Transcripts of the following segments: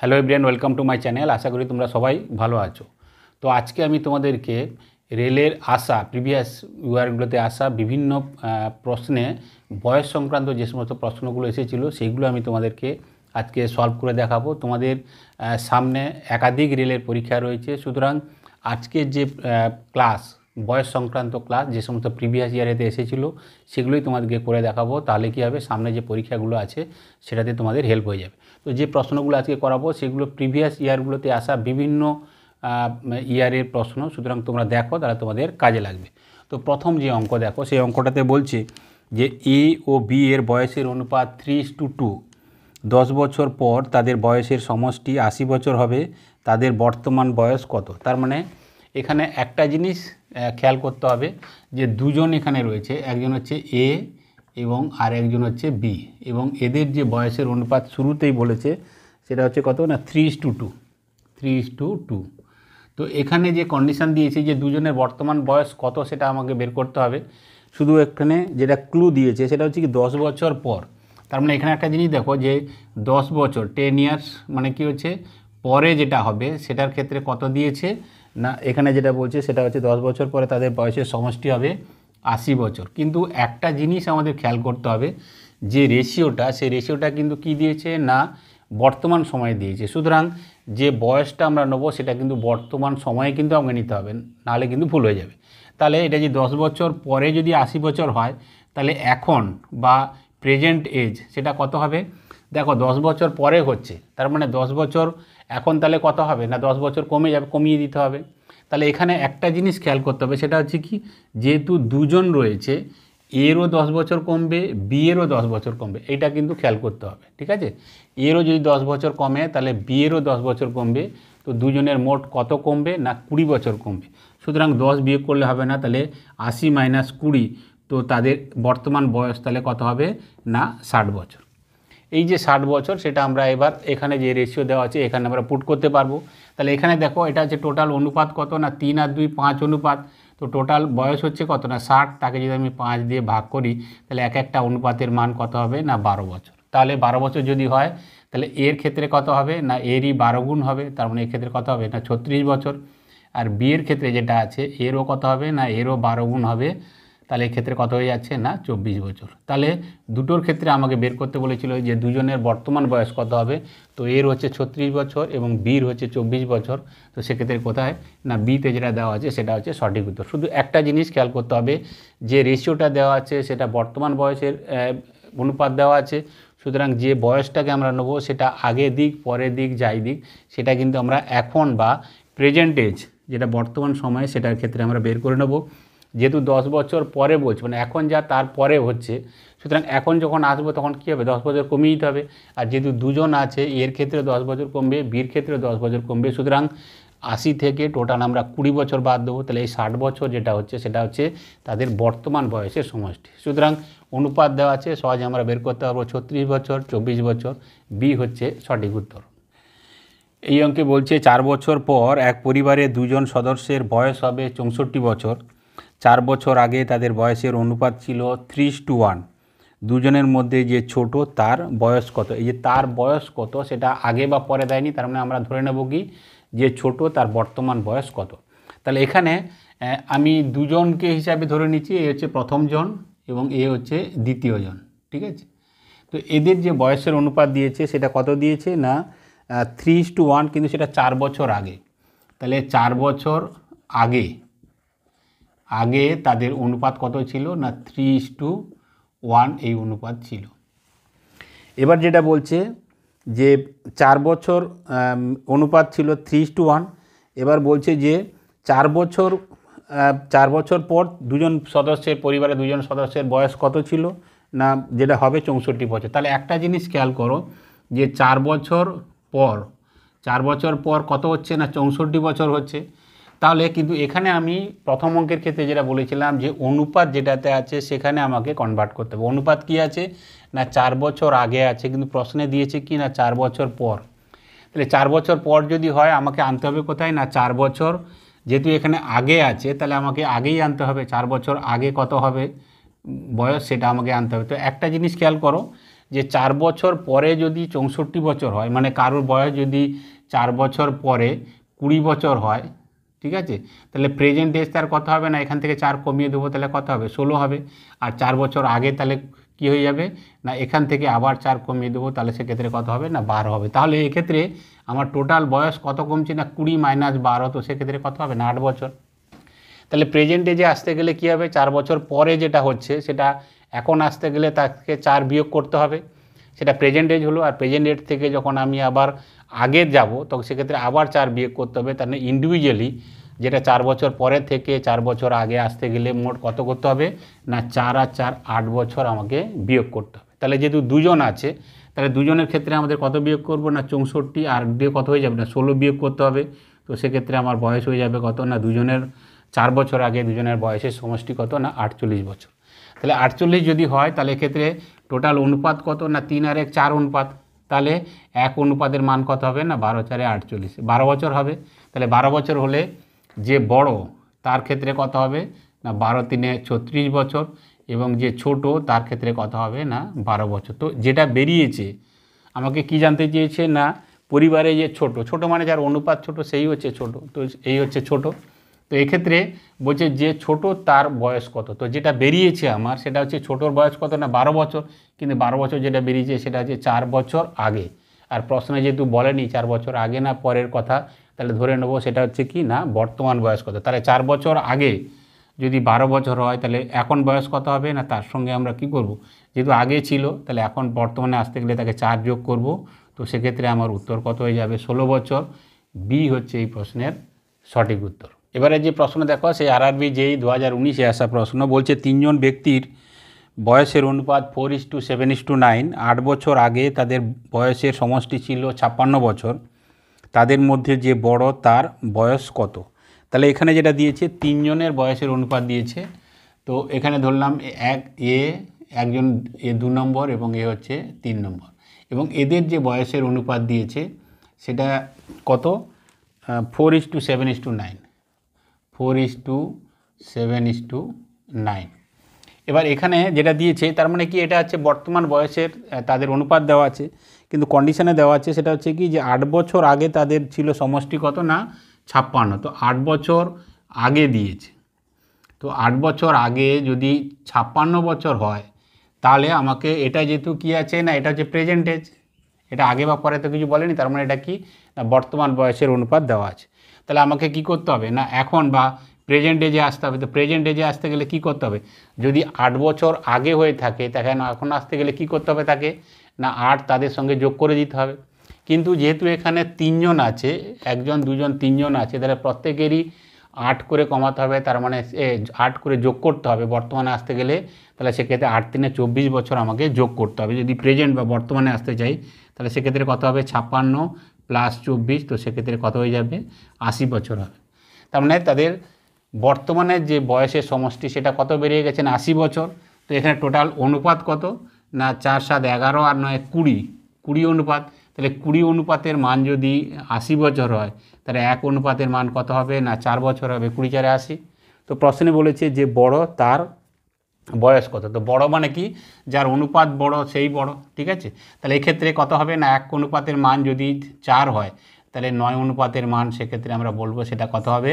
Hello everyone, welcome to my channel. আশা করি তোমরা সবাই ভালো আছো। তো আজকে আমি তোমাদেরকে রেলের আসা প্রিভিয়াস ইয়ারগুলোতে আসা বিভিন্ন প্রশ্নে বয়স সংক্রান্ত যে সমস্ত প্রশ্নগুলো এসেছিল সেইগুলো আমি তোমাদেরকে আজকে সলভ করে দেখাবো। তোমাদের সামনে একাধিক রেলের পরীক্ষা রয়েছে, সুতরাং আজকের যে ক্লাস বয়স সংক্রান্ত ক্লাস যে সমস্ত প্রিভিয়াস ইয়ারেতে এসেছিল সেগুলোই তোমাদেরকে করে দেখাবো। তাহলে কী হবে, সামনে যে পরীক্ষাগুলো আছে সেটাতে তোমাদের হেল্প হয়ে যাবে। তো যে প্রশ্নগুলো আজকে করাবো সেগুলো প্রিভিয়াস ইয়ারগুলোতে আসা বিভিন্ন ইয়ারের প্রশ্ন, সুতরাং তোমরা দেখো, তাহলে তোমাদের কাজে লাগবে। তো প্রথম যে অঙ্ক দেখো, সেই অঙ্কটাতে বলছে যে এ ও বি এর বয়সের অনুপাত 3:2। 10 বছর পর তাদের বয়সের সমষ্টি 80 বছর হবে, তাদের বর্তমান বয়স কত? তার মানে এখানে একটা জিনিস খেয়াল করতে হবে যে দুজন এখানে রয়েছে, একজন হচ্ছে এ এবং আর একজন হচ্ছে বি, এবং এদের যে বয়সের অনুপাত শুরুতেই বলেছে সেটা হচ্ছে কত না 3:2। 3:2। তো এখানে যে কন্ডিশান দিয়েছে যে দুজনের বর্তমান বয়স কত সেটা আমাকে বের করতে হবে। শুধু এখানে যেটা ক্লু দিয়েছে সেটা হচ্ছে কি 10 বছর পর। তার মানে এখানে একটা জিনিস দেখো যে 10 বছর 10 ইয়ার্স মানে কি হচ্ছে পরে যেটা হবে সেটার ক্ষেত্রে কত দিয়েছে না, এখানে যেটা বলছে সেটা হচ্ছে 10 বছর পরে তাদের বয়সের সমষ্টি হবে 80 বছর। কিন্তু একটা জিনিস আমাদের খেয়াল করতে হবে যে রেশিওটা, সেই রেশিওটা কিন্তু কি দিয়েছে না বর্তমান সময়ে দিয়েছে। সুতরাং যে বয়সটা আমরা নেবো সেটা কিন্তু বর্তমান সময়ে কিন্তু আমাকে নিতে হবে, নাহলে কিন্তু ভুল হয়ে যাবে। তাহলে এটা যে 10 বছর পরে যদি 80 বছর হয়, তাহলে এখন বা প্রেজেন্ট এজ সেটা কত হবে? দেখো 10 বছর পরে হচ্ছে, তার মানে 10 বছর এখন তাহলে কত হবে না 10 বছর কমে যাবে, কমিয়ে দিতে হবে। তাহলে এখানে একটা জিনিস খেয়াল করতে হবে, সেটা হচ্ছে কি যেহেতু দুজন রয়েছে, এরও 10 বছর কমবে, বি এরও 10 বছর কমবে, এইটা কিন্তু খেয়াল করতে হবে, ঠিক আছে? এরও যদি 10 বছর কমে তাহলে বি এরও 10 বছর কমবে। তো দুজনের মোট কত কমবে না 20 বছর কমবে। সুতরাং 10 বিয়োগ করলে হবে না, তাহলে 80 মাইনাস 20, তো তাদের বর্তমান বয়স তাহলে কত হবে না 60 বছর। এই যে 60 বছর সেটা আমরা এবার এখানে যে রেশিও দেওয়া আছে এখানে আমরা পুট করতে পারবো। তাহলে এখানে দেখো এটা হচ্ছে টোটাল অনুপাত কত না 3 আর 2 5 অনুপাত। তো টোটাল বয়স হচ্ছে কত না 60, তাকে যদি আমি 5 দিয়ে ভাগ করি তাহলে এক একটা অনুপাতের মান কত হবে না 12 বছর। তাহলে 12 বছর যদি হয় তাহলে এর ক্ষেত্রে কত হবে না এরই 12 গুণ হবে, তার মানে এর ক্ষেত্রে কত হবে না 36 বছর। আর বি এর ক্ষেত্রে যেটা আছে এরও কত হবে না এরও 12 গুণ হবে, তাহলে এক্ষেত্রে কত হয়ে যাচ্ছে না 24 বছর। তাহলে দুটোর ক্ষেত্রে আমাকে বের করতে বলেছিল যে দুজনের বর্তমান বয়স কত হবে। তো এর হচ্ছে 36 বছর এবং বির হচ্ছে 24 বছর। তো সেক্ষেত্রে কোথায় না বিতে যেটা দেওয়া আছে সেটা হচ্ছে সঠিক উত্তর। শুধু একটা জিনিস খেয়াল করতে হবে যে রেশিওটা দেওয়া আছে সেটা বর্তমান বয়সের অনুপাত দেওয়া আছে, সুতরাং যে বয়সটাকে আমরা নেবো সেটা আগে দিক পরে দিক যাই দিক সেটা কিন্তু আমরা এখন বা প্রেজেন্ট এজ যেটা বর্তমান সময় সেটার ক্ষেত্রে আমরা বের করে নেব। যেহেতু 10 বছর পরে বলছে মানে এখন যা তার পরে হচ্ছে, সুতরাং এখন যখন আসবো তখন কী হবে 10 বছর কমিয়ে দিতে হবে। আর যেহেতু দুজন আছে এর ক্ষেত্রে 10 বছর কমবে, বির ক্ষেত্রে 10 বছর কমবে, সুতরাং 80 থেকে টোটাল আমরা 20 বছর বাদ দেবো। তাহলে এই 60 বছর যেটা হচ্ছে সেটা হচ্ছে তাদের বর্তমান বয়সের সমষ্টি। সুতরাং অনুপাত দেওয়া আছে, সহজে আমরা বের করতে পারবো 36 বছর 24 বছর, বি হচ্ছে সঠিক উত্তর। এই অঙ্কে বলছে 4 বছর পর এক পরিবারের দুজন সদস্যের বয়স হবে 64 বছর। 4 বছর আগে তাদের বয়সের অনুপাত ছিল 3:1। দুজনের মধ্যে যে ছোট তার বয়স কত? এই যে তার বয়স কত সেটা আগে বা পরে দেয়নি, তার মানে আমরা ধরে নেব কি যে ছোট তার বর্তমান বয়স কত। তাহলে এখানে আমি দুজনকে হিসাবে ধরে নিচ্ছি, এ হচ্ছে প্রথম জন এবং এ হচ্ছে দ্বিতীয় জন, ঠিক আছে? তো এদের যে বয়সের অনুপাত দিয়েছে সেটা কত দিয়েছে না 3:1, কিন্তু সেটা 4 বছর আগে। তাহলে 4 বছর আগে আগে তাদের অনুপাত কত ছিল না 3:1 এই অনুপাত ছিল। এবার যেটা বলছে যে 4 বছর অনুপাত ছিল 3:1, এবার বলছে যে 4 বছর পর দুজন সদস্যের পরিবারে দুজন সদস্যের বয়স কত ছিল না যেটা হবে 64 বছর। তাহলে একটা জিনিস খেয়াল করো যে 4 বছর পর কত হচ্ছে না 64 বছর হচ্ছে। তাহলে কিন্তু এখানে আমি প্রথম অঙ্কের ক্ষেত্রে যেটা বলেছিলাম যে অনুপাত যেটাতে আছে সেখানে আমাকে কনভার্ট করতে হবে। অনুপাত কি আছে না 4 বছর আগে আছে, কিন্তু প্রশ্নে দিয়েছে কি না 4 বছর পর। তাহলে 4 বছর পর যদি হয় আমাকে আনতে হবে কোথায় না 4 বছর, যেহেতু এখানে আগে আছে তাহলে আমাকে আগেই আনতে হবে। 4 বছর আগে কত হবে বয়স সেটা আমাকে আনতে হবে। তো একটা জিনিস খেয়াল করো যে 4 বছর পরে যদি 64 বছর হয়, মানে কারোর বয়স যদি 4 বছর পরে 20 বছর হয়, ঠিক আছে, তাহলে প্রেজেন্ট এজ তার কত হবে না, এখান থেকে 4 কমিয়ে দেবো, তাহলে কত হবে 16 হবে। আর 4 বছর আগে তাহলে কী হয়ে যাবে না, এখান থেকে আবার 4 কমিয়ে দেবো, তাহলে সেক্ষেত্রে কত হবে না 12 হবে। তাহলে এক্ষেত্রে আমার টোটাল বয়স কত কমছে না 20 মাইনাস 12, তো সেক্ষেত্রে কত হবে না 8 বছর। তাহলে প্রেজেন্ট এজে আসতে গেলে কী হবে, 4 বছর পরে যেটা হচ্ছে সেটা এখন আসতে গেলে তাকে 4 বিয়োগ করতে হবে, সেটা প্রেজেন্ট এজ হলো। আর প্রেজেন্ট এজ থেকে যখন আমি আবার আগে যাব তখন সেক্ষেত্রে আবার 4 বিয়োগ করতে হবে। তাহলে ইন্ডিভিজুয়ালি যেটা 4 বছর পরে থেকে 4 বছর আগে আসতে গেলে মোট কত করতে হবে না 4 আর 4 8 বছর আমাকে বিয়োগ করতে হবে। তাহলে যেহেতু দুজন আছে, তাহলে দুজনের ক্ষেত্রে আমাদের কত বিয়োগ করব না 64, আর দিয়ে কত হয়ে যাবে না 16 বিয়োগ করতে হবে। তো সেক্ষেত্রে আমার বয়স হয়ে যাবে কত না, দুজনের 4 বছর আগে দুজনের বয়সের সমষ্টি কত না 48 বছর। তাহলে 48 যদি হয় তাহলে এক্ষেত্রে টোটাল অনুপাত কত না 3 আর 1 4 অনুপাত, তাহলে 1 অনুপাতের মান কত হবে না 12 4 48, 12 বছর হবে। তাহলে 12 বছর হলে যে বড় তার ক্ষেত্রে কত হবে না 12 3 36 বছর, এবং যে ছোট তার ক্ষেত্রে কত হবে না 12 বছর। তো যেটা বেরিয়েছে আমাকে কি জানতে চেয়েছে না পরিবারে যে ছোট মানে যার অনুপাত ছোট সেই হচ্ছে ছোট, তো এই হচ্ছে ছোট। তো এক্ষেত্রে বলছে যে ছোট তার বয়স কত, তো যেটা বেরিয়েছে আমার সেটা হচ্ছে ছোটোর বয়স কত না 12 বছর, কিন্তু 12 বছর যেটা বেরিয়েছে সেটা হচ্ছে 4 বছর আগে। আর প্রশ্নে যেহেতু বলেনি 4 বছর আগে না পরের কথা, তাহলে ধরে নেব সেটা হচ্ছে কি না বর্তমান বয়স কত। তাহলে 4 বছর আগে যদি 12 বছর হয় তাহলে এখন বয়স কত হবে না, তার সঙ্গে আমরা কি করব, যেহেতু আগে ছিল তাহলে এখন বর্তমানে আসতে গেলে তাকে 4 যোগ করব। তো সেক্ষেত্রে আমার উত্তর কত হয়ে যাবে 16 বছর। বি হচ্ছে এই প্রশ্নের সঠিক উত্তর। এবারে যে প্রশ্ন দেখো সেই আরআরবি যেই 2019-এ আসা প্রশ্ন, বলছে 3 জন ব্যক্তির বয়সের অনুপাত 4:7:9, 8 বছর আগে তাদের বয়সের সমষ্টি ছিল 56 বছর, তাদের মধ্যে যে বড় তার বয়স কত। তাহলে এখানে যেটা দিয়েছে 3 জনের বয়সের অনুপাত দিয়েছে, তো এখানে ধরলাম একজন 2 নম্বর এবং এ হচ্ছে 3 নম্বর, এবং এদের যে বয়সের অনুপাত দিয়েছে সেটা কত 4:7:9, 4:7:9। এবার এখানে যেটা দিয়েছে তার মানে কি এটা হচ্ছে বর্তমান বয়সের তাদের অনুপাত দেওয়া আছে, কিন্তু কন্ডিশনে দেওয়া আছে সেটা হচ্ছে কি যে 8 বছর আগে তাদের ছিল সমষ্টি কত না 56, তো 8 বছর আগে দিয়েছে। তো 8 বছর আগে যদি 56 বছর হয় তাহলে আমাকে এটা যেহেতু কি আছে না এটা হচ্ছে প্রেজেন্ট এজ, এটা আগে বা পরে তো কিছু বলেনি, তার মানে এটা কি না বর্তমান বয়সের অনুপাত দেওয়া আছে। তাহলে আমাকে কি করতে হবে না এখন বা প্রেজেন্ট এজে আসতে হবে। তো প্রেজেন্ট এজে আসতে গেলে কি করতে হবে, যদি 8 বছর আগে হয়ে থাকে তাকে এখন আসতে গেলে কি করতে হবে তাকে না 8 তাদের সঙ্গে যোগ করে দিতে হবে। কিন্তু যেহেতু এখানে 3 জন আছে, 1 জন 2 জন 3 জন আছে, তাহলে প্রত্যেকেরই 8 করে কমাতে হবে, তার মানে 8 করে যোগ করতে হবে বর্তমানে আসতে গেলে। তাহলে সেক্ষেত্রে 8 3 24 বছর আমাকে যোগ করতে হবে যদি প্রেজেন্ট বা বর্তমানে আসতে চাই। তাহলে সেক্ষেত্রে কত হবে 56 প্লাস 24, তো সেক্ষেত্রে কত হয়ে যাবে 80 বছর হবে। তার মানে তাদের বর্তমানে যে বয়সের সমষ্টি সেটা কত বেরিয়ে গেছে না 80 বছর। তো এখানে টোটাল অনুপাত কত না 4 7 11 আর 9 20 অনুপাত। তাহলে 20 অনুপাতের মান যদি 80 বছর হয় তাহলে 1 অনুপাতের মান কত হবে না 4 বছর হবে, 20 4 80। তো প্রশ্নে বলেছে যে বড় তার বয়স কত, তো বড় মানে কি যার অনুপাত বড় সেই বড়, ঠিক আছে। তাহলে এক্ষেত্রে কত হবে না 1 অনুপাতের মান যদি 4 হয় তাহলে 9 অনুপাতের মান সেক্ষেত্রে আমরা বলবো সেটা কত হবে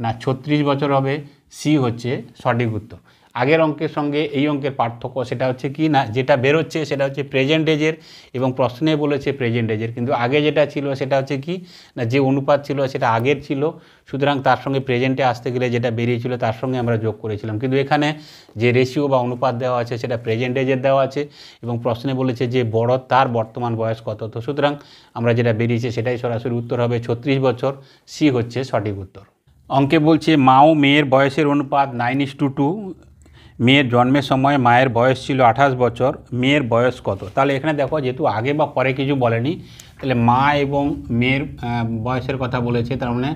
না 36 বছর হবে। সি হচ্ছে সঠিক উত্তর। আগের অঙ্কের সঙ্গে এই অঙ্কের পার্থক্য সেটা হচ্ছে কি না যেটা বেরোচ্ছে সেটা হচ্ছে প্রেজেন্ট এজের, এবং প্রশ্নে বলেছে প্রেজেন্ট এজের, কিন্তু আগে যেটা ছিল সেটা হচ্ছে কি না যে অনুপাত ছিল সেটা আগের ছিল, সুতরাং তার সঙ্গে প্রেজেন্টে আসতে গেলে যেটা বেরিয়েছিল তার সঙ্গে আমরা যোগ করেছিলাম। কিন্তু এখানে যে রেশিও বা অনুপাত দেওয়া আছে সেটা প্রেজেন্ট এজের দেওয়া আছে, এবং প্রশ্নে বলেছে যে বড় তার বর্তমান বয়স কত, তো সুতরাং আমরা যেটা বেরিয়েছে সেটাই সরাসরি উত্তর হবে 36 বছর। সি হচ্ছে সঠিক উত্তর। অঙ্কে বলছে মা ও মেয়ের বয়সের অনুপাত 9:2। মেয়ের জন্মের সময় মায়ের বয়স ছিল 28 বছর, মেয়ের বয়স কত। তাহলে এখানে দেখো যেহেতু আগে বা পরে কিছু বলেনি, তাহলে মা এবং মেয়ের বয়সের কথা বলেছে, তার মানে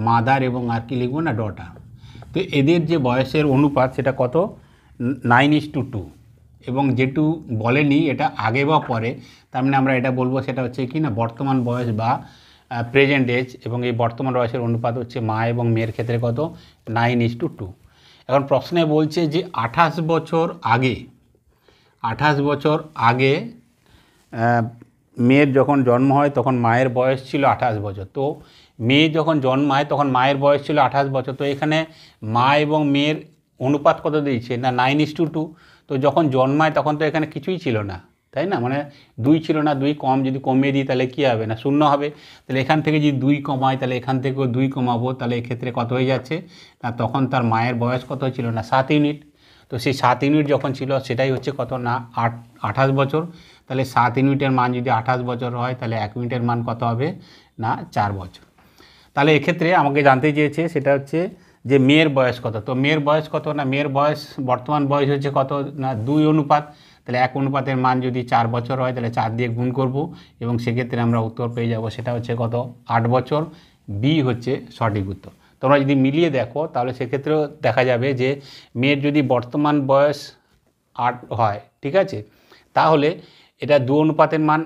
মাদার এবং আর কি লিখবো না ডটার। তো এদের যে বয়সের অনুপাত সেটা কত 9:2, এবং যেটু বলেনি এটা আগে বা পরে, তার মানে আমরা এটা বলবো সেটা হচ্ছে কি না বর্তমান বয়স বা প্রেজেন্ট এজ, এবং এই বর্তমান বয়সের অনুপাত হচ্ছে মা এবং মেয়ের ক্ষেত্রে কত 9:2। এখন প্রশ্নে বলছে যে 28 বছর আগে মেয়ের যখন জন্ম হয় তখন মায়ের বয়স ছিল 28 বছর। তো মেয়ে যখন জন্মায় তখন মায়ের বয়স ছিল 28 বছর। তো এখানে মা এবং মেয়ের অনুপাত কত দিয়েছে না 9:2। তো যখন জন্মায় তখন তো এখানে কিছুই ছিল না, তাই না, মানে 2 ছিল না, 2 কম, যদি কমিয়ে দিই তাহলে কী হবে না 0 হবে। তাহলে এখান থেকে যদি 2 কমাই তাহলে এখান থেকেও 2 কমাবো, তাহলে এক্ষেত্রে কত হয়ে যাচ্ছে না তখন তার মায়ের বয়স কত ছিল না 7 ইউনিট। তো সেই 7 ইউনিট যখন ছিল সেটাই হচ্ছে কত না 28 বছর। তাহলে 7 ইউনিটের মান যদি 28 বছর হয় তাহলে 1 ইউনিটের মান কত হবে না 4 বছর। তাহলে এক্ষেত্রে আমাকে জানতে চেয়েছে সেটা হচ্ছে যে মেয়ের বয়স কত। তো মেয়ের বয়স কত না মেয়ের বয়স বর্তমান বয়স হচ্ছে কত না 2 অনুপাত। তাহলে 1 অনুপাতের মান যদি 4 বছর হয় তাহলে 4 দিয়ে গুণ করব এবং সেক্ষেত্রে আমরা উত্তর পেয়ে যাব সেটা হচ্ছে কত 8 বছর। বি হচ্ছে সঠিক উত্তর। তোমরা যদি মিলিয়ে দেখো তাহলে সেক্ষেত্রেও দেখা যাবে যে মেয়ের যদি বর্তমান বয়স 8 হয়, ঠিক আছে, তাহলে এটা 2 অনুপাতের মান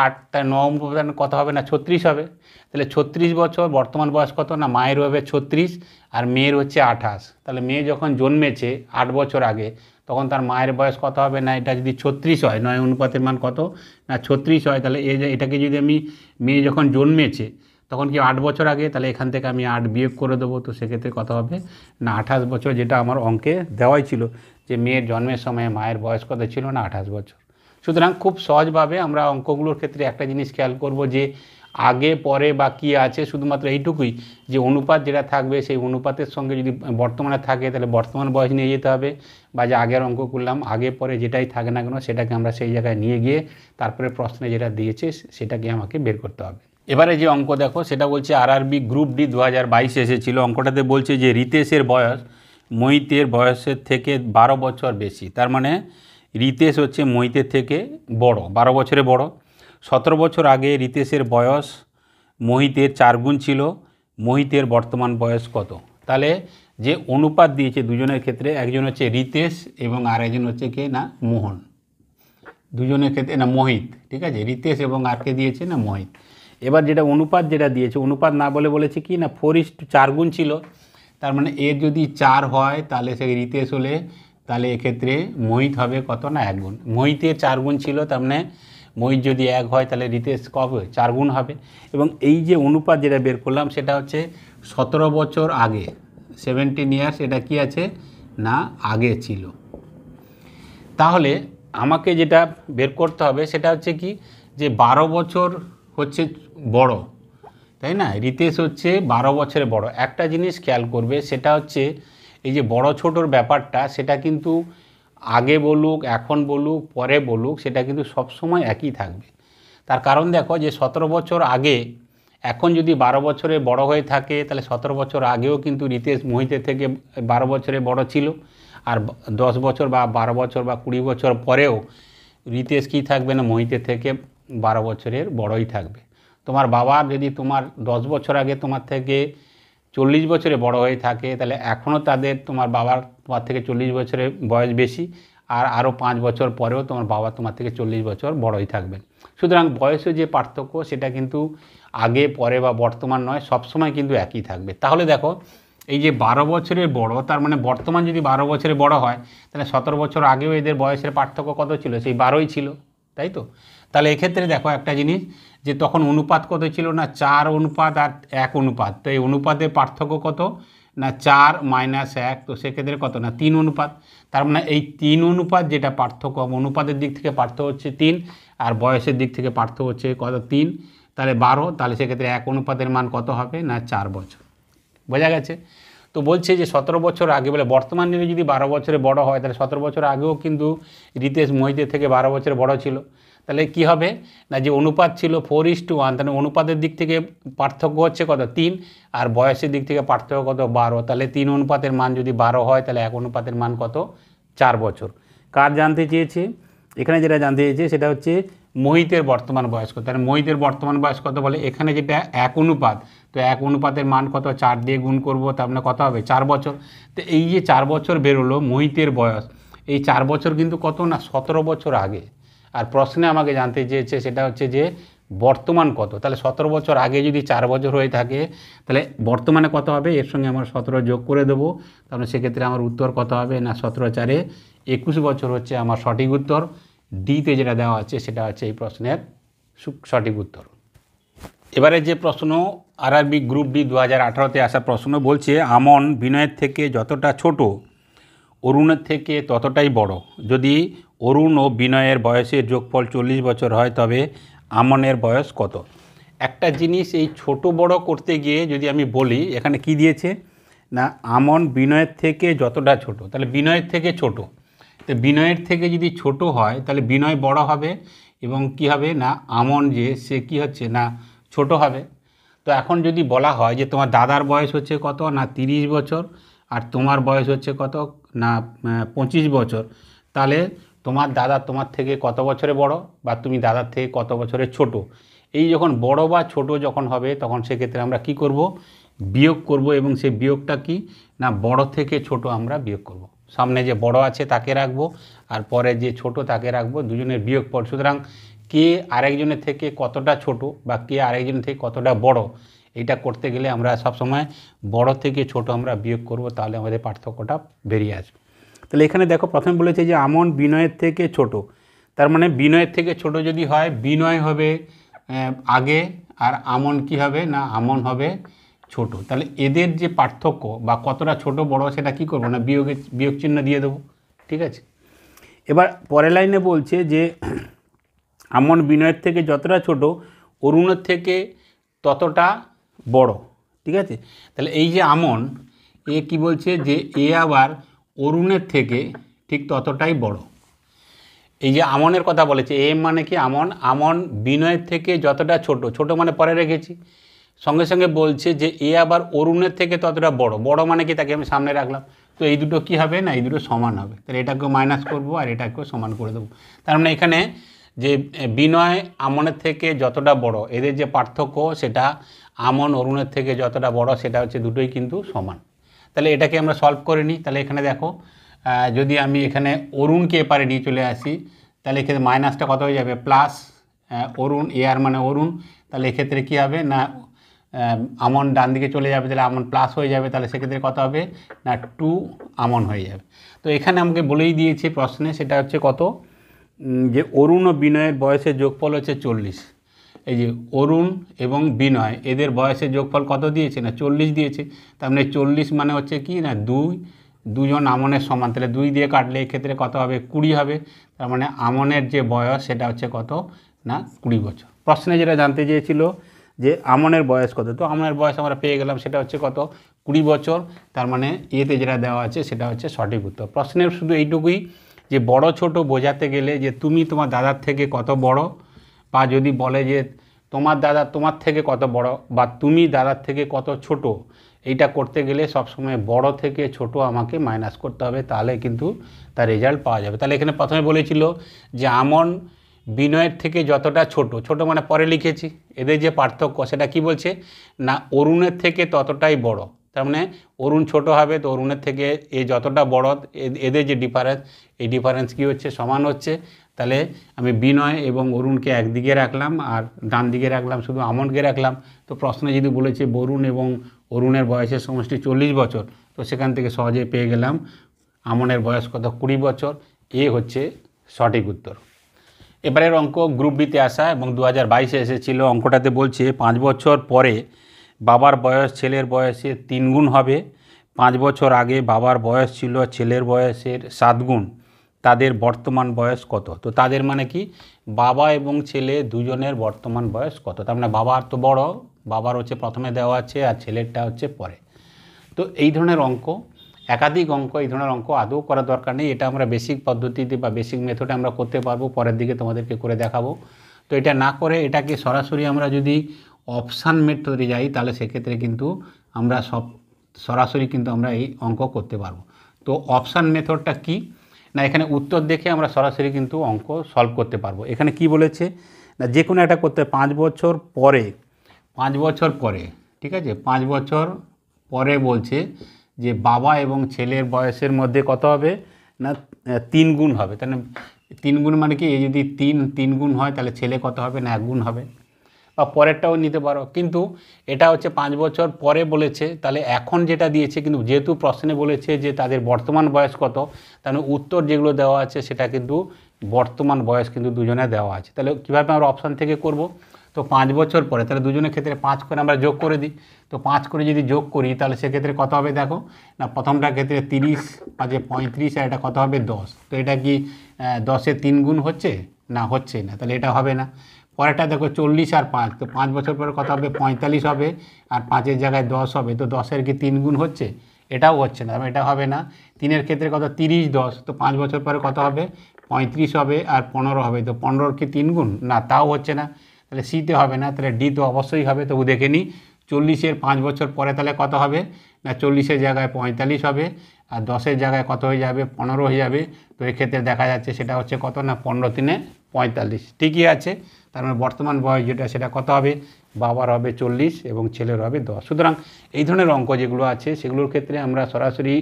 8, তাই 9 অনুপাতের কত হবে না 36 হবে। তাহলে 36 বছর বর্তমান বয়স কত না মায়ের হবে 36 আর মেয়ের হচ্ছে 28। তাহলে মেয়ে যখন জন্মেছে 8 বছর আগে তখন তার মায়ের বয়স কত হবে না এটা যদি 36 হয়, 9 অনুপাতের মান কত না 36 হয়, তাহলে এটাকে যদি আমি মেয়ে যখন জন্মেছে তখন কি 8 বছর আগে, তাহলে এখান থেকে আমি 8 বিয়োগ করে দেবো। তো সেক্ষেত্রে কত হবে না 28 বছর, যেটা আমার অঙ্কে দেওয়াই ছিল যে মেয়ের জন্মের সময় মায়ের বয়স কত ছিল না 28 বছর। সুতরাং খুব সহজভাবে আমরা অঙ্কগুলোর ক্ষেত্রে একটা জিনিস খেয়াল করব যে আগে পরে বা কী আছে, শুধুমাত্র এইটুকুই যে অনুপাত যেটা থাকবে সেই অনুপাতের সঙ্গে যদি বর্তমানে থাকে তাহলে বর্তমান বয়স নিয়ে যেতে হবে, বা যে আগের অঙ্ক করলাম আগে পরে যেটাই থাকে না কেন সেটাকে আমরা সেই জায়গায় নিয়ে গিয়ে তারপরে প্রশ্নে যেটা দিয়েছে সেটাকে আমাকে বের করতে হবে। এবারে যে অঙ্ক দেখো সেটা বলছে আরআরবি গ্রুপ ডি 2022 এসেছিলো। অঙ্কটাতে বলছে যে রিতেশের বয়স মহিতের বয়সের থেকে 12 বছর বেশি। তার মানে রিতেশ হচ্ছে মহিতের থেকে বড়, 12 বছরে বড়। 17 বছর আগে রিতেশের বয়স মহিতের 4 গুণ ছিল। মহিতের বর্তমান বয়স কত? তাহলে যে অনুপাত দিয়েছে দুজনের ক্ষেত্রে, একজন হচ্ছে রিতেশ এবং আরেকজন হচ্ছে কে না মোহন, দুজনের ক্ষেত্রে না মোহিত, ঠিক আছে, রিতেশ এবং আরকে দিয়েছে না মোহিত। এবার যেটা অনুপাত যেটা দিয়েছে, অনুপাত না বলে বলেছে কি না 4:4 গুণ ছিল। তার মানে এর যদি 4 হয় তাহলে সে রিতেশ হলে তাহলে এক্ষেত্রে মোহিত হবে কত না 1 গুণ। মোহিতের 4 গুণ ছিল, তার মানে মোহিত যদি 1 হয় তাহলে রিতেশ কবে 4 গুণ হবে। এবং এই যে অনুপাত যেটা বের করলাম সেটা হচ্ছে 17 বছর আগে, 17 ইয়ার্স, এটা কি আছে না আগে ছিল। তাহলে আমাকে যেটা বের করতে হবে সেটা হচ্ছে কি যে 12 বছর হচ্ছে বড়, তাই না, রিতেশ হচ্ছে 12 বছরে বড়। একটা জিনিস খেয়াল করবে সেটা হচ্ছে এই যে বড় ছোটোর ব্যাপারটা সেটা কিন্তু আগে বলুক এখন বলুক পরে বলুক সেটা কিন্তু সবসময় একই থাকবে। তার কারণ দেখো যে 17 বছর আগে এখন যদি 12 বছরে বড় হয়ে থাকে তাহলে 17 বছর আগেও কিন্তু রিতেশ মোহিতের থেকে 12 বছরে বড় ছিল, আর 10 বছর বা 12 বছর বা 20 বছর পরেও রিতেশ কী থাকবে না মোহিতের থেকে 12 বছরের বড়ই থাকবে। তোমার বাবা যদি তোমার 10 বছর আগে তোমার থেকে 40 বছরে বড় হয়ে থাকে তাহলে এখনও তাদের তোমার বাবার তোমার থেকে 40 বছরের বয়স বেশি, আর আরও 5 বছর পরেও তোমার বাবা তোমার থেকে 40 বছর বড়ই থাকবেন। সুতরাং বয়সের যে পার্থক্য সেটা কিন্তু আগে পরে বা বর্তমান নয়, সবসময় কিন্তু একই থাকবে। তাহলে দেখো এই যে 12 বছরের বড়, তার মানে বর্তমান যদি 12 বছরে বড় হয় তাহলে 17 বছর আগেও এদের বয়সের পার্থক্য কত ছিল, সেই 12ই ছিল, তাই তো। তাহলে এক্ষেত্রে দেখো একটা জিনিস যে তখন অনুপাত কত ছিল না 4 অনুপাত আর 1 অনুপাত। তো এই অনুপাতের পার্থক্য কত না 4 - 1, তো সেক্ষেত্রে কত না 3 অনুপাত। তার মানে এই 3 অনুপাত যেটা পার্থক্য, অনুপাতের দিক থেকে পার্থক্য হচ্ছে 3 আর বয়সের দিক থেকে পার্থক্য হচ্ছে কত 3, তাহলে 12, তাহলে সেক্ষেত্রে 1 অনুপাতের মান কত হবে না 4 বছর। বোঝা গেছে? তো বলছে যে 17 বছর আগে বলে বর্তমান দিনে যদি 12 বছরে বড় হয় তাহলে 17 বছর আগেও কিন্তু রিতেশ মোহিতের থেকে 12 বছর বড় ছিল। তাহলে কি হবে না যে অনুপাত ছিল 4:1, তাহলে অনুপাতের দিক থেকে পার্থক্য হচ্ছে কত 3 আর বয়সের দিক থেকে পার্থক্য কত 12, তাহলে 3 অনুপাতের মান যদি 12 হয় তাহলে 1 অনুপাতের মান কত 4 বছর। কার জানতে চেয়েছে? এখানে যেটা জানতে চেয়েছে সেটা হচ্ছে মোহিতের বর্তমান বয়স কত। তাহলে মোহিতের বর্তমান বয়স কত বলে এখানে যেটা 1 অনুপাত, তো 1 অনুপাতের মান কত 4 দিয়ে গুণ করব, তার মানে কত হবে 4 বছর। তো এই যে 4 বছর বেরোলো মোহিতের বয়স, এই 4 বছর কিন্তু কত না 17 বছর আগে। আর প্রশ্নে আমাকে জানতে চেয়েছে সেটা হচ্ছে যে বর্তমান কত। তাহলে 17 বছর আগে যদি 4 বছর হয়ে থাকে তাহলে বর্তমানে কত হবে, এর সঙ্গে আমার 17 যোগ করে দেবো, তাহলে সেক্ষেত্রে আমার উত্তর কত হবে না 17 × 4 = 21 বছর হচ্ছে আমার সঠিক উত্তর। ডিতে যেটা দেওয়া আছে সেটা হচ্ছে এই প্রশ্নের সঠিক উত্তর। এবারে যে প্রশ্ন আরআরবি গ্রুপ ডি 2018-তে আসা প্রশ্ন বলছে, আমন বিনয়ের থেকে যতটা ছোট অরুণের থেকে ততটাই বড়। যদি অরুণ ও বিনয়ের বয়সের যোগফল 40 বছর হয় তবে আমনের বয়স কত? একটা জিনিস এই ছোট বড় করতে গিয়ে যদি আমি বলি, এখানে কি দিয়েছে না আমন বিনয়ের থেকে যতটা ছোট, তাহলে বিনয়ের থেকে ছোট। তো বিনয়ের থেকে যদি ছোট হয় তাহলে বিনয় বড় হবে এবং কি হবে না আমন যে সে কি হচ্ছে না ছোট হবে। তো এখন যদি বলা হয় যে তোমার দাদার বয়স হচ্ছে কত না 30 বছর আর তোমার বয়স হচ্ছে কত না 25 বছর, তাহলে তোমার দাদা তোমার থেকে কত বছরে বড় বা তুমি দাদার থেকে কত বছরে ছোট। এই যখন বড় বা ছোট যখন হবে তখন সেক্ষেত্রে আমরা কি করব, বিয়োগ করব এবং সেই বিয়োগটা কি না বড় থেকে ছোট আমরা বিয়োগ করব। সামনে যে বড় আছে তাকে রাখবো আর পরে যে ছোট তাকে রাখবো, দুজনের বিয়োগফল। সুতরাং কে আরেকজনের থেকে কতটা ছোট বা কে আরেকজনের থেকে কতটা বড়, এটা করতে গেলে আমরা সবসময় বড় থেকে ছোট আমরা বিয়োগ করব, তাহলে আমাদের পার্থক্যটা বেরিয়ে আসবে। তাহলে এখানে দেখো প্রথমে বলেছে যে আমন বিনয়ের থেকে ছোট, তার মানে বিনয়ের থেকে ছোট যদি হয় বিনয় হবে আগে আর আমন কি হবে না আমন হবে ছোট। তাহলে এদের যে পার্থক্য বা কতটা ছোট বড় সেটা কি করব না বিয়োগ চিহ্ন দিয়ে দেবো, ঠিক আছে। এবার পরের লাইনে বলছে যে আমন বিনয়ের থেকে যতটা ছোট অরুণের থেকে ততটা বড়, ঠিক আছে। তাহলে এই যে আমন এ কি বলছে যে এ আবার অরুণের থেকে ঠিক ততটাই বড়। এই যে আমনের কথা বলেছে এ মানে কি আমন, আমন বিনয়ের থেকে যতটা ছোট, ছোট মানে পরে রেখেছি, সঙ্গে সঙ্গে বলছে যে এ আবার অরুণের থেকে ততটা বড়, বড় মানে কি তাকে আমি সামনে রাখলাম। তো এই দুটো কি হবে না এই দুটো সমান হবে, তাহলে এটাকেও মাইনাস করব আর এটাকেও সমান করে দেবো। তার মানে এখানে যে বিনয় আমনের থেকে যতটা বড় এদের যে পার্থক্য সেটা আমন অরুণের থেকে যতটা বড় সেটা হচ্ছে দুটোই কিন্তু সমান। তাহলে এটাকে আমরা সলভ করে নিই। তাহলে এখানে দেখো যদি আমি এখানে অরুণকে এপারে নিয়ে চলে আসি তাহলে এক্ষেত্রে মাইনাসটা কত হয়ে যাবে প্লাস অরুণ এ আর মানে অরুণ, তাহলে এক্ষেত্রে কী হবে না আমন ডান দিকে চলে যাবে, তাহলে আমন প্লাস হয়ে যাবে, তাহলে সেক্ষেত্রে কত হবে না 2 আমন হয়ে যাবে। তো এখানে আমাকে বলেই দিয়েছে প্রশ্নে সেটা হচ্ছে কত যে অরুণ ও বিনয়ের বয়সের যোগফল হচ্ছে 40। এই যে অরুণ এবং বিনয় এদের বয়সের যোগফল কত দিয়েছে না 40 দিয়েছে। তার মানে 40 মানে হচ্ছে কি না দুজন আমনের সমান, তাহলে 2 দিয়ে কাটলে এক্ষেত্রে কত হবে 20 হবে। তার মানে আমনের যে বয়স সেটা হচ্ছে কত না 20 বছর। প্রশ্নে যেটা জানতে চেয়েছিল যে আমনের বয়স কত, তো আমনের বয়স আমরা পেয়ে গেলাম সেটা হচ্ছে কত 20 বছর। তার মানে এতে যেটা দেওয়া আছে সেটা হচ্ছে সঠিক উত্তর। প্রশ্নের শুধু এইটুকুই যে বড় ছোট বোঝাতে গেলে যে তুমি তোমার দাদার থেকে কত বড়, বা যদি বলে যে তোমার দাদা তোমার থেকে কত বড় বা তুমি দাদার থেকে কত ছোট, এইটা করতে গেলে সবসময় বড় থেকে ছোট আমাকে মাইনাস করতে হবে, তাহলে কিন্তু তার রেজাল্ট পাওয়া যাবে। তাহলে এখানে প্রথমে বলেছিল যে আমন বিনয়ের থেকে যতটা ছোট, ছোট মানে পরে লিখেছি, এদের যে পার্থক্য সেটা কি বলছে না অরুণের থেকে ততটাই বড়। তার মানে অরুণ ছোট হবে তো অরুণের থেকে এ যতটা বড়, এদের যে ডিফারেন্স এই ডিফারেন্স কী হচ্ছে সমান হচ্ছে। তাহলে আমি বিনয় এবং অরুণকে একদিকে রাখলাম আর ডান দিকে রাখলাম শুধু আমনকে রাখলাম। তো প্রশ্নে যদি বলেছে বরুণ এবং অরুণের বয়সের সমষ্টি 40 বছর, তো সেখান থেকে সহজে পেয়ে গেলাম আমনের বয়স কত 20 বছর। এ হচ্ছে সঠিক উত্তর। এবারের অঙ্ক গ্রুপ বিতে আসা এবং 2022-এ এসেছিল। অঙ্কটাতে বলছে 5 বছর পরে বাবার বয়স ছেলের বয়সের 3 গুণ হবে। 5 বছর আগে বাবার বয়স ছিল ছেলের বয়সের 7 গুণ, তাদের বর্তমান বয়স কত? তো তাদের মানে কি বাবা এবং ছেলে দুজনের বর্তমান বয়স কত। তার মানে বাবার তো বড়, বাবার হচ্ছে প্রথমে দেওয়া আছে আর ছেলেরটা হচ্ছে পরে। তো এই ধরনের অঙ্ক একাধিক অঙ্ক, এই ধরনের অঙ্ক আদৌ করার দরকার নেই। এটা আমরা বেসিক পদ্ধতিতে বা বেসিক মেথডে আমরা করতে পারবো, পরের দিকে তোমাদেরকে করে দেখাবো। তো এটা না করে এটাকে সরাসরি আমরা যদি অপশান মেথডে যাই তাহলে সেক্ষেত্রে কিন্তু আমরা সরাসরি কিন্তু আমরা এই অঙ্ক করতে পারবো। তো অপশান মেথডটা কি না এখানে উত্তর দেখে আমরা সরাসরি কিন্তু অঙ্ক সলভ করতে পারবো। এখানে কি বলেছে না যে কোনো একটা করতে 5 বছর পরে, 5 বছর পরে, ঠিক আছে 5 বছর পরে বলছে যে বাবা এবং ছেলের বয়সের মধ্যে কত হবে না 3 গুণ হবে। তাহলে 3 গুণ মানে কি এই যদি 3 গুণ হয় তাহলে ছেলে কত হবে না 1 গুণ হবে। বা পরেরটাও নিতে পারো, কিন্তু এটা হচ্ছে 5 বছর পরে বলেছে। তাহলে এখন যেটা দিয়েছে, কিন্তু যেহেতু প্রশ্নে বলেছে যে তাদের বর্তমান বয়স কত, তাহলে উত্তর যেগুলো দেওয়া আছে সেটা কিন্তু বর্তমান বয়স কিন্তু দুজনে দেওয়া আছে। তাহলে কীভাবে আমরা অপশান থেকে করব, তো 5 বছর পরে, তাহলে দুজনের ক্ষেত্রে 5 করে আমরা যোগ করে দিই। তো 5 করে যদি যোগ করি তাহলে সেক্ষেত্রে কত হবে দেখো না, প্রথমটার ক্ষেত্রে 30, 5 35, আর এটা কত হবে 10। তো এটা কি 10-এর 3 গুণ হচ্ছে না, হচ্ছে না, তাহলে এটা হবে না। পরেরটা দেখো 40 আর 5, তো 5 বছর পরে কত হবে 45 হবে, আর 5-এর জায়গায় 10 হবে, তো 10-এর কি 3 গুণ হচ্ছে, এটাও হচ্ছে না, এটা হবে না। 3-এর ক্ষেত্রে কত 30, 10, তো 5 বছর পরে কত হবে 35 হবে, আর 15 হবে, তো 15-র কি 3 গুণ, না তাও হচ্ছে না, তাহলে সিতে হবে না, তাহলে ডি তো অবশ্যই হবে। তবু দেখে নিই 40-এর 5 বছর পরে তাহলে কত হবে না, 40-এর জায়গায় 45 হবে, আর 10-এর জায়গায় কত হয়ে যাবে 15 হয়ে যাবে। তো এক্ষেত্রে দেখা যাচ্ছে সেটা হচ্ছে কত না 15-3 45, ঠিকই আছে। তার মানে বর্তমান বয়স যেটা সেটা কত হবে, বাবার হবে 40 এবং ছেলের হবে 10। সুতরাং এই ধরনের অঙ্ক যেগুলো আছে সেগুলোর ক্ষেত্রে আমরা সরাসরি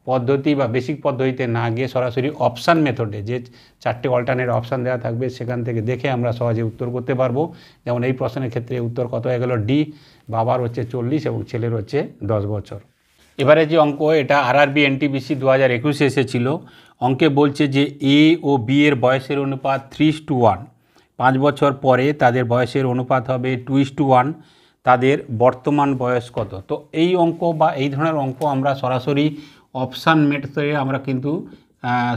পদ্ধতি বা বেসিক পদ্ধতিতে না গিয়ে সরাসরি অপশান মেথডে, যে 4টে অল্টারনেট অপশান দেওয়া থাকবে সেখান থেকে দেখে আমরা সহজে উত্তর করতে পারবো। যেমন এই প্রশ্নের ক্ষেত্রে উত্তর কত হয়ে গেল, ডি, বাবার হচ্ছে 40 এবং ছেলের হচ্ছে 10 বছর। এবারে যে অঙ্ক, এটা আরআরবি এনটিপিসি 2021 এসেছিল। অঙ্কে বলছে যে এ ও বি এর বয়সের অনুপাত 3:1, 5 বছর পরে তাদের বয়সের অনুপাত হবে 2:1, তাদের বর্তমান বয়স কত। তো এই অঙ্ক বা এই ধরনের অঙ্ক আমরা সরাসরি অপশান মেথডে আমরা কিন্তু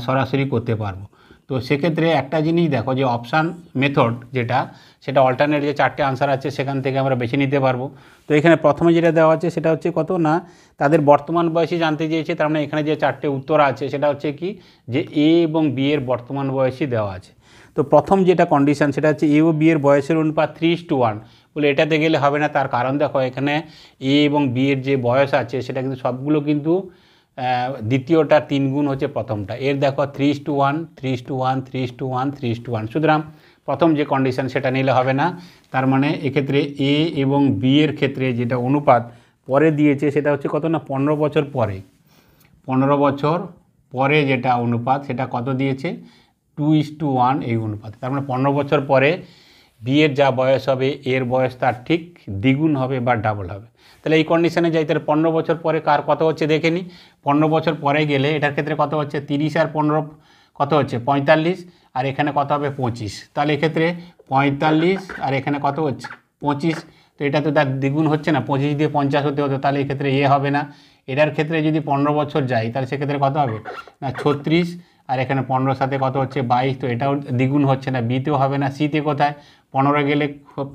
সরাসরি করতে পারবো। তো সেক্ষেত্রে একটা জিনিস দেখো, যে অপশান মেথড যেটা, সেটা অল্টারনেট যে 4টে আনসার আছে সেখান থেকে আমরা বেছে নিতে পারবো। তো এখানে প্রথমে যেটা দেওয়া আছে সেটা হচ্ছে কত না, তাদের বর্তমান বয়সই জানতে চেয়েছে। তার মানে এখানে যে 4টে উত্তর আছে সেটা হচ্ছে কি, যে এ এবং বি এর বর্তমান বয়সই দেওয়া আছে। তো প্রথম যেটা কন্ডিশন সেটা হচ্ছে এ ও বি এর বয়সের অনুপাত 3:1, বলে এটাতে গেলে হবে না। তার কারণ দেখো, এখানে এ এবং বি এর যে বয়স আছে সেটা কিন্তু সবগুলো কিন্তু দ্বিতীয়টা 3 গুণ হচ্ছে প্রথমটা। এর দেখো 3:1, 3:1, 3:1, 3:1, সুতরাং প্রথম যে কন্ডিশন সেটা নিলে হবে না। তার মানে এক্ষেত্রে এ এবং বি এর ক্ষেত্রে যেটা অনুপাত পরে দিয়েছে সেটা হচ্ছে কত না, 15 বছর পরে, 15 বছর পরে যেটা অনুপাত সেটা কত দিয়েছে, 2:1 এই অনুপাত। তার মানে 15 বছর পরে বি এর যা বয়স হবে এর বয়স তার ঠিক দ্বিগুণ হবে বা ডাবল হবে। তাহলে এই কন্ডিশনে যাই, তাহলে 15 বছর পরে কার কত হচ্ছে দেখে নিই। 15 বছর পরে গেলে এটার ক্ষেত্রে কত হচ্ছে, 30 আর 15 কত হচ্ছে 45, আর এখানে কত হবে 25। তাহলে এক্ষেত্রে 45 আর এখানে কত হচ্ছে 25, তো এটা তো তার দ্বিগুণ হচ্ছে না, 25 দিয়ে 50 হতে হতো, তাহলে এক্ষেত্রে এ হবে না। এটার ক্ষেত্রে যদি 15 বছর যাই তাহলে সেক্ষেত্রে কত হবে না 36, আর এখানে 15 সাথে কত হচ্ছে 22, তো এটাও দ্বিগুণ হচ্ছে না, বিতেও হবে না। সিতে কোথায় 15 গেলে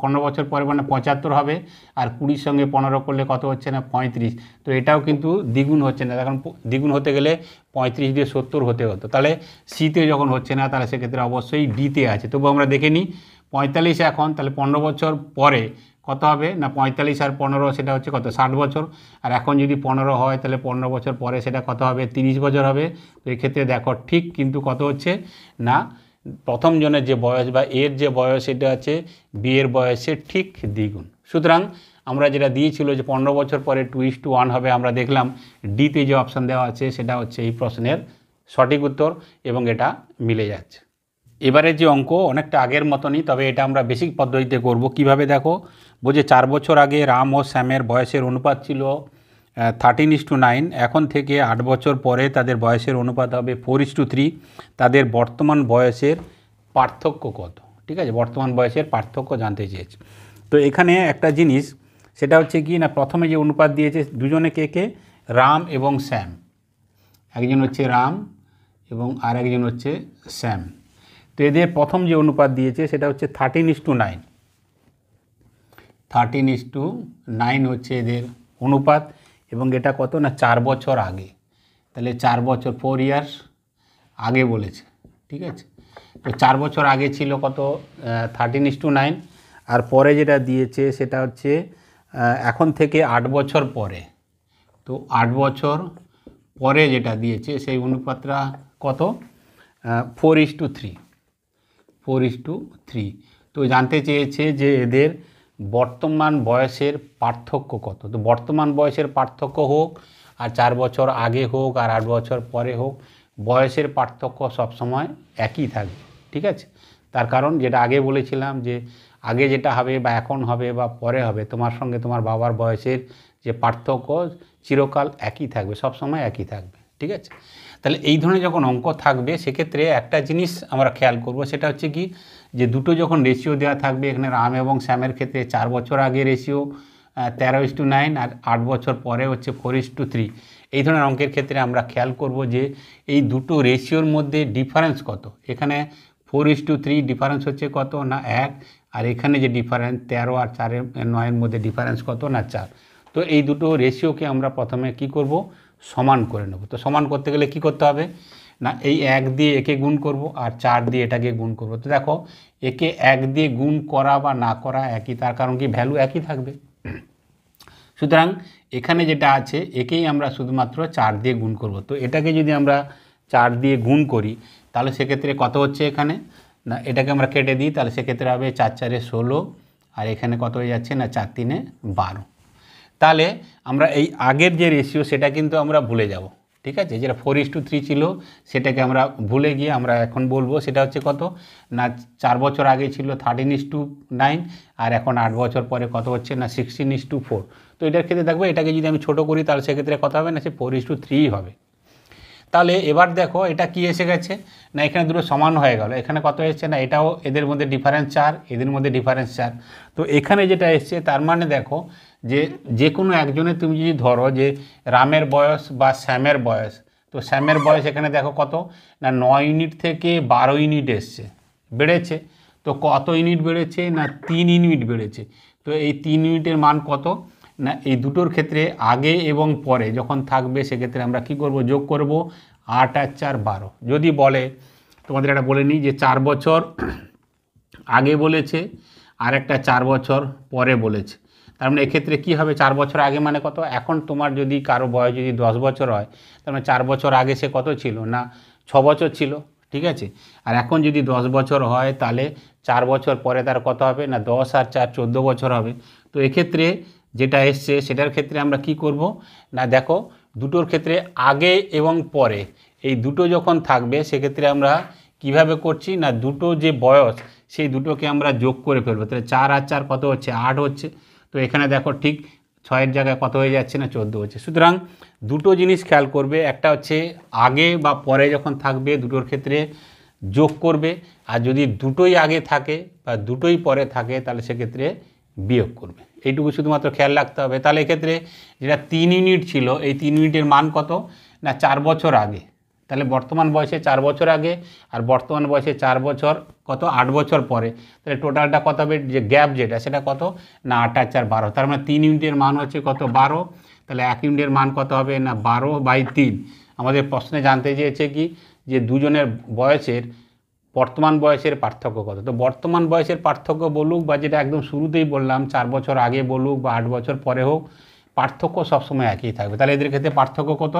15 বছর পরে মানে 75 হবে, আর 20-র সঙ্গে 15 করলে কত হচ্ছে না 35, তো এটাও কিন্তু দ্বিগুণ হচ্ছে না, কারণ দ্বিগুণ হতে গেলে 35 দিয়ে 70 হতে হতো। তাহলে সিতে যখন হচ্ছে না তাহলে সেক্ষেত্রে অবশ্যই ডিতে আছে। তবু আমরা দেখে নিই 45 এখন, তাহলে 15 বছর পরে কত হবে না 45 আর 15 সেটা হচ্ছে কত 60 বছর, আর এখন যদি 15 হয় তাহলে 15 বছর পরে সেটা কত হবে 30 বছর হবে। তো এক্ষেত্রে দেখো ঠিক কিন্তু কত হচ্ছে না, প্রথম জনের যে বয়স বা এর যে বয়স সেটা আছে বি এর বয়সের ঠিক দ্বিগুণ। সুতরাং আমরা যেটা দিয়েছিল যে 15 বছর পরে 2:1 হবে, আমরা দেখলাম ডিতে যে অপশান দেওয়া আছে সেটা হচ্ছে এই প্রশ্নের সঠিক উত্তর এবং এটা মিলে যাচ্ছে। এবারে যে অঙ্ক অনেকটা আগের মতনই, তবে এটা আমরা বেসিক পদ্ধতিতে করব। কিভাবে দেখো, বলছে 4 বছর আগে রাম ও শ্যামের বয়সের অনুপাত ছিল 13:9, এখন থেকে 8 বছর পরে তাদের বয়সের অনুপাত হবে 4:3, তাদের বর্তমান বয়সের পার্থক্য কত। ঠিক আছে, বর্তমান বয়সের পার্থক্য জানতে চেয়েছে। তো এখানে একটা জিনিস সেটা হচ্ছে কি না, প্রথমে যে অনুপাত দিয়েছে দুজনে কে, রাম এবং শ্যাম, একজন হচ্ছে রাম এবং আরেকজন হচ্ছে শ্যাম। তো এদের প্রথম যে অনুপাত দিয়েছে সেটা হচ্ছে 13:9, 13:9 হচ্ছে এদের অনুপাত, এবং এটা কত না 4 বছর আগে, তাহলে 4 বছর 4 ইয়ার্স আগে বলেছে। ঠিক আছে, তো 4 বছর আগে ছিল কত 13:9, আর পরে যেটা দিয়েছে সেটা হচ্ছে এখন থেকে 8 বছর পরে, তো 8 বছর পরে যেটা দিয়েছে সেই অনুপাতটা কত 4:3, 4:3। তো জানতে চেয়েছে যে এদের বর্তমান বয়সের পার্থক্য কত। তো বর্তমান বয়সের পার্থক্য হোক আর 4 বছর আগে হোক আর 8 বছর পরে হোক, বয়সের পার্থক্য সবসময় একই থাকবে। ঠিক আছে, তার কারণ যেটা আগে বলেছিলাম যে আগে যেটা হবে বা এখন হবে বা পরে হবে, তোমার সঙ্গে তোমার বাবার বয়সের যে পার্থক্য চিরকাল একই থাকবে, সব সময় একই থাকবে। ঠিক আছে, তাহলে এই ধরনের যখন অঙ্ক থাকবে সেক্ষেত্রে একটা জিনিস আমরা খেয়াল করব, সেটা হচ্ছে কি যে দুটো যখন রেশিও দেওয়া থাকবে, এখানে রাম এবং শ্যামের ক্ষেত্রে 4 বছর আগে রেশিও 13:9 আর 8 বছর পরে হচ্ছে 4:3। এই ধরনের অঙ্কের ক্ষেত্রে আমরা খেয়াল করব যে এই দুটো রেশিওর মধ্যে ডিফারেন্স কত। এখানে 4:3 ডিফারেন্স হচ্ছে কত না 1, আর এখানে যে ডিফারেন্স 13 আর 9-এর মধ্যে ডিফারেন্স কত না 4। তো এই দুটো রেশিওকে আমরা প্রথমে কি করব, সমান করে নেব। তো সমান করতে গেলে কি করতে হবে না, এই 1 দিয়ে একে গুণ করব আর 4 দিয়ে এটাকে গুণ করব। তো দেখো একে 1 দিয়ে গুণ করা বা না করা একই, তার কারণ কি ভ্যালু একই থাকবে। সুতরাং এখানে যেটা আছে একেই আমরা শুধুমাত্র 4 দিয়ে গুণ করব। তো এটাকে যদি আমরা 4 দিয়ে গুণ করি তাহলে সেক্ষেত্রে কত হচ্ছে এখানে না, এটাকে আমরা কেটে দিই, তাহলে সেক্ষেত্রে হবে 4 4 16, আর এখানে কত হয়ে যাচ্ছে না 4 3 12। তাহলে আমরা এই আগের যে রেশিও সেটা কিন্তু আমরা ভুলে যাব। ঠিক আছে, যেটা 4:3 ছিল সেটাকে আমরা ভুলে গিয়ে আমরা এখন বলবো সেটা হচ্ছে কত না 4 বছর আগে ছিল 13:9, আর এখন 8 বছর পরে কত হচ্ছে না 16:4। তো এটার ক্ষেত্রে দেখবো এটাকে যদি আমি ছোট করি তাহলে সেক্ষেত্রে কত হবে না, সে 4:3 হবে। তাহলে এবার দেখো এটা কি এসে গেছে না, এখানে দুটো সমান হয়ে গেল। এখানে কত এসছে না, এটাও এদের মধ্যে ডিফারেন্স 4, এদের মধ্যে ডিফারেন্স 4। তো এখানে যেটা এসছে তার মানে দেখো যে কোনো একজনের তুমি যদি ধরো যে রামের বয়স বা শ্যামের বয়স, তো শ্যামের বয়স এখানে দেখো কত না 9 ইউনিট থেকে 12 ইউনিট এসছে, বেড়েছে। তো কত ইউনিট বেড়েছে না 3 ইউনিট বেড়েছে। তো এই 3 ইউনিটের মান কত না, এই দুটোর ক্ষেত্রে আগে এবং পরে যখন থাকবে সেক্ষেত্রে আমরা কি করব, যোগ করব 8 আর 4 12। যদি বলে তোমাদের এটা বলে নিই যে 4 বছর আগে বলেছে আর একটা 4 বছর পরে বলেছে, তার মানে এক্ষেত্রে কী হবে 4 বছর আগে মানে কত, এখন তোমার যদি কারো বয়স যদি 10 বছর হয় তার মানে 4 বছর আগে সে কত ছিল না 6 বছর ছিল। ঠিক আছে, আর এখন যদি 10 বছর হয় তাহলে 4 বছর পরে তার কত হবে না 10 আর 4 14 বছর হবে। তো এক্ষেত্রে যেটা এসছে সেটার ক্ষেত্রে আমরা কি করব না, দেখো দুটোর ক্ষেত্রে আগে এবং পরে এই দুটো যখন থাকবে সেক্ষেত্রে আমরা কিভাবে করছি না, দুটো যে বয়স সেই দুটোকে আমরা যোগ করে ফেলবো। তাহলে 4 আর 4 কত হচ্ছে 8 হচ্ছে। তো এখানে দেখো ঠিক 6-এর জায়গায় কত হয়ে যাচ্ছে না 14 হচ্ছে। সুতরাং দুটো জিনিস খেয়াল করবে, একটা হচ্ছে আগে বা পরে যখন থাকবে দুটোর ক্ষেত্রে যোগ করবে, আর যদি দুটোই আগে থাকে বা দুটোই পরে থাকে তাহলে সেক্ষেত্রে বিয়োগ করবে। এইটুকু শুধুমাত্র খেয়াল রাখতে হবে। তাহলে এক্ষেত্রে যেটা 3 ইউনিট ছিল এই 3 ইউনিটের মান কত না 4 বছর আগে, তাহলে বর্তমান বয়সে 4 বছর আগে আর বর্তমান বয়সে 4 বছর কত 8 বছর পরে, তাহলে টোটালটা কত হবে, যে গ্যাপ যেটা সেটা কত না 8 আর 4 12। তার মানে 3 ইউনিটের মান হচ্ছে কত 12, তাহলে 1 ইউনিটের মান কত হবে না 12/3। আমাদের প্রশ্নে জানতে চেয়েছে কি যে দুজনের বয়সের বর্তমান বয়সের পার্থক্য কত। তো বর্তমান বয়সের পার্থক্য বলুক বা যেটা একদম শুরুতেই বললাম 4 বছর আগে বলুক বা 8 বছর পরে হোক, পার্থক্য সবসময় একই থাকবে। তাহলে এদের ক্ষেত্রে পার্থক্য কত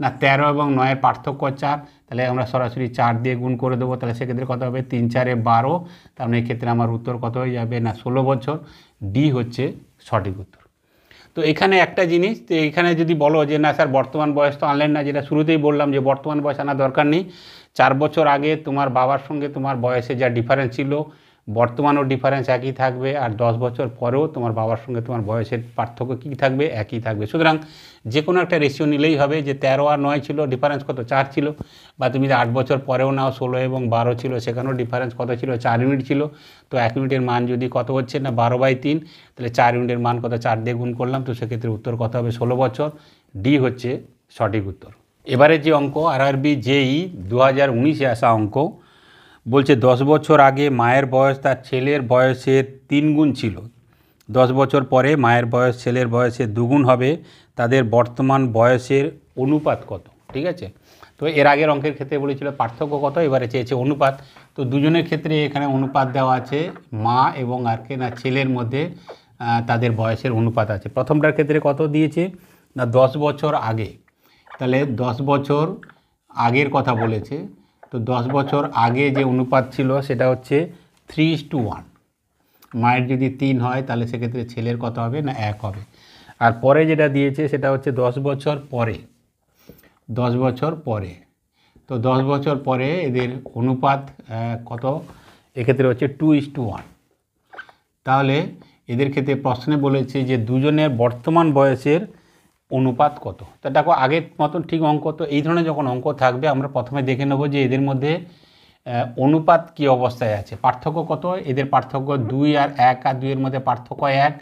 না 13 এবং 9-এর পার্থক্য 4, তাহলে আমরা সরাসরি 4 দিয়ে গুণ করে দেবো। তাহলে সেক্ষেত্রে কত হবে 3 4 12, তার মানে এক্ষেত্রে আমার উত্তর কত হয়ে যাবে না 16 বছর। ডি হচ্ছে সঠিক উত্তর। তো এখানে একটা জিনিস, তো এখানে যদি বলো যে না স্যার বর্তমান বয়স তো আনলেন না, যেটা শুরুতেই বললাম যে বর্তমান বয়স আনার দরকার নেই। 4 বছর আগে তোমার বাবার সঙ্গে তোমার বয়সে যা ডিফারেন্স ছিল বর্তমানেও ডিফারেন্স একই থাকবে, আর 10 বছর পরেও তোমার বাবার সঙ্গে তোমার বয়সের পার্থক্য কী থাকবে, একই থাকবে। সুতরাং যে কোনো একটা রেশিও নিলেই হবে, যে 13 আর 9 ছিল ডিফারেন্স কত 4 ছিল, বা তুমি 8 বছর পরেও নাও 16 এবং 12 ছিল সেখানেও ডিফারেন্স কত ছিল 4 ইউনিট ছিল। তো 1 ইউনিটের মান যদি কত হচ্ছে না 12/3, তাহলে 4 ইউনিটের মান কত 4 দিয়ে গুণ করলাম, তো সেক্ষেত্রে উত্তর কত হবে 16 বছর। ডি হচ্ছে সঠিক উত্তর। এবারে যে অঙ্ক আরআরবি জেই 2019-এ আসা অঙ্ক বলছে 10 বছর আগে মায়ের বয়স তার ছেলের বয়সের 3 গুণ ছিল, 10 বছর পরে মায়ের বয়স ছেলের বয়সের 2 গুণ হবে, তাদের বর্তমান বয়সের অনুপাত কত। ঠিক আছে, তো এর আগের অঙ্কের ক্ষেত্রে বলেছিল পার্থক্য কত, এবারে চেয়েছে অনুপাত। তো দুজনের ক্ষেত্রে এখানে অনুপাত দেওয়া আছে, মা এবং আর কে না ছেলের মধ্যে তাদের বয়সের অনুপাত আছে। প্রথমটার ক্ষেত্রে কত দিয়েছে না 10 বছর আগে, তাহলে 10 বছর আগের কথা বলেছে। তো 10 বছর আগে যে অনুপাত ছিল সেটা হচ্ছে 3:1। মায়ের যদি 3 হয় তাহলে সেক্ষেত্রে ছেলের কত হবে না 1 হবে। আর পরে যেটা দিয়েছে সেটা হচ্ছে 10 বছর পরে, 10 বছর পরে। তো 10 বছর পরে এদের অনুপাত কত, এক্ষেত্রে হচ্ছে 2:1। তাহলে এদের ক্ষেত্রে প্রশ্নে বলেছে যে দুজনের বর্তমান বয়সের অনুপাত কত। তো দেখো আগের মতন ঠিক অঙ্ক, তো এই ধরনের যখন অঙ্ক থাকবে আমরা প্রথমে দেখে নেব যে এদের মধ্যে অনুপাত কী অবস্থায় আছে, পার্থক্য কত। এদের পার্থক্য 2 আর 1 আর 2 এর মধ্যে পার্থক্য 1,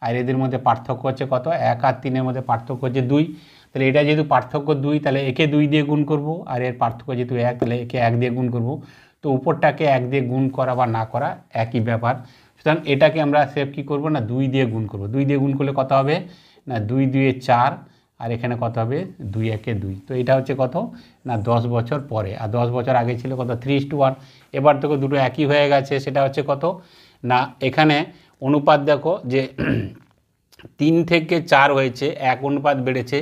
আর এদের মধ্যে পার্থক্য হচ্ছে কত 1 আর 3 এর মধ্যে পার্থক্য হচ্ছে 2। তাহলে এটা যেহেতু পার্থক্য 2, তাহলে একে 2 দিয়ে গুণ করব, আর এর পার্থক্য যেহেতু 1, তাহলে একে 1 দিয়ে গুণ করব। তো উপরটাকে 1 দিয়ে গুণ করা বা না করা একই ব্যাপার। সুতরাং এটাকে আমরা সেভ কী করবো না 2 দিয়ে গুণ করব। 2 দিয়ে গুণ করলে কত হবে না 2 2 4, আর এখানে কত হবে 2 1 2। তো এটা হচ্ছে কত না 10 বছর পরে, আর 10 বছর আগে ছিল কত 3:1। এবার দেখো দুটো একই হয়ে গেছে, সেটা হচ্ছে কত না এখানে অনুপাত দেখো যে 3 থেকে 4 হয়েছে, 1 অনুপাত বেড়েছে,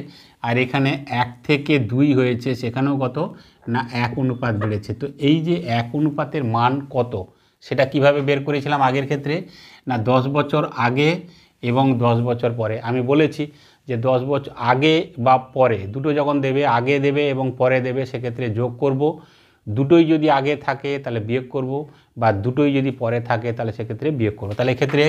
আর এখানে 1 থেকে 2 হয়েছে, সেখানেও কত না 1 অনুপাত বেড়েছে। তো এই যে 1 অনুপাতের মান কত সেটা কিভাবে বের করেছিলাম আগের ক্ষেত্রে না 10 বছর আগে এবং 10 বছর পরে। আমি বলেছি যে 10 বছর আগে বা পরে দুটো যখন দেবে, আগে দেবে এবং পরে দেবে, সেক্ষেত্রে যোগ করব। দুটোই যদি আগে থাকে তাহলে বিয়োগ করব, বা দুটোই যদি পরে থাকে তাহলে সেক্ষেত্রে বিয়োগ করব। তাহলে এক্ষেত্রে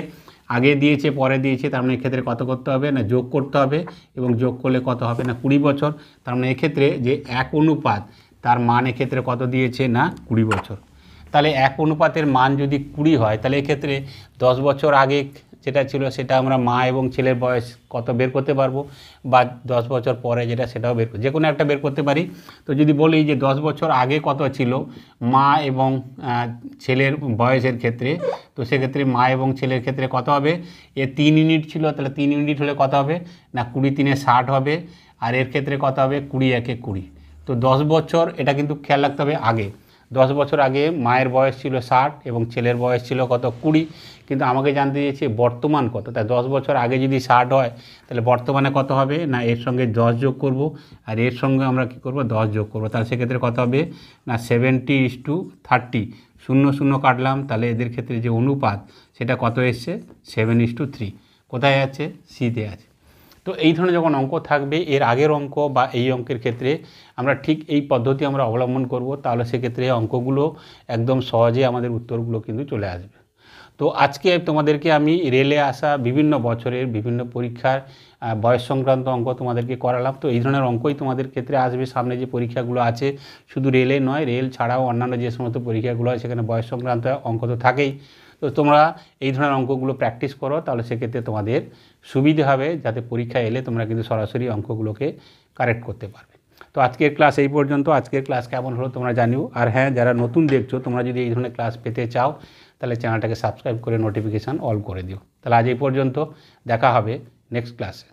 আগে দিয়েছে পরে দিয়েছে, তার মানে এক্ষেত্রে কত করতে হবে না যোগ করতে হবে, এবং যোগ করলে কত হবে না 20 বছর। তার মানে এক্ষেত্রে যে 1 অনুপাত তার মান এক্ষেত্রে কত দিয়েছে না 20 বছর। তাহলে 1 অনুপাতের মান যদি 20 হয়, তাহলে এক্ষেত্রে 10 বছর আগে যেটা ছিল সেটা আমরা মা এবং ছেলের বয়স কত বের করতে পারবো, বা 10 বছর পরে যেটা সেটাও যে কোনো একটা বের করতে পারি। তো যদি বলি যে 10 বছর আগে কত ছিল মা এবং ছেলের বয়সের ক্ষেত্রে, তো সেক্ষেত্রে মা এবং ছেলের ক্ষেত্রে কত হবে, এ 3 ইউনিট ছিল, তাহলে 3 ইউনিট হলে কত হবে না 20 3 60 হবে, আর এর ক্ষেত্রে কত হবে 20 1 20। তো 10 বছর, এটা কিন্তু খেয়াল রাখতে হবে আগে, 10 বছর আগে মায়ের বয়স ছিল 60 এবং ছেলের বয়স ছিল কত 20, কিন্তু আমাকে জানতে দিয়েছে বর্তমান কত। তাই 10 বছর আগে যদি 60 হয় তাহলে বর্তমানে কত হবে না এর সঙ্গে 10 যোগ করব, আর এর সঙ্গে আমরা কি করব 10 যোগ করব। তাহলে সেক্ষেত্রে কত হবে না 70:30, 0 0 কাটলাম, তাহলে এদের ক্ষেত্রে যে অনুপাত সেটা কত এসছে 7:3। কোথায় আছে সিতে আছে। তো এই ধরনের যখন অঙ্ক থাকবে, এর আগের অঙ্ক বা এই অঙ্কের ক্ষেত্রে আমরা ঠিক এই পদ্ধতি আমরা অবলম্বন করব, তাহলে সেক্ষেত্রে অঙ্কগুলো একদম সহজে আমাদের উত্তরগুলো কিন্তু চলে আসবে। তো আজকে তোমাদেরকে আমি রেলে আসা বিভিন্ন বছরের বিভিন্ন পরীক্ষার বয়স সংক্রান্ত অঙ্ক তোমাদেরকে করালাম। তো এই ধরনের অঙ্কই তোমাদের ক্ষেত্রে আসবে সামনে যে পরীক্ষাগুলো আছে, শুধু রেলে নয়, রেল ছাড়াও অন্যান্য যে সমস্ত পরীক্ষাগুলো হয় সেখানে বয়স সংক্রান্ত অঙ্ক তো থাকেই। তো তোমরা এই ধরনের অঙ্কগুলো প্র্যাকটিস করো, তাহলে সেক্ষেত্রে তোমাদের সুবিধে হবে, যাতে পরীক্ষা এলে তোমরা কিন্তু সরাসরি অঙ্কগুলোকে কারেক্ট করতে পারবে। তো আজকের ক্লাস এই পর্যন্ত। আজকের ক্লাস কেমন হলো তোমরা জানিও। আর হ্যাঁ, যারা নতুন দেখছো, তোমরা যদি এই ধরনের ক্লাস পেতে চাও তাহলে চ্যানেলটাকে সাবস্ক্রাইব করে নোটিফিকেশান অল করে দিও। তাহলে আজ এই পর্যন্ত, দেখা হবে নেক্সট ক্লাসে।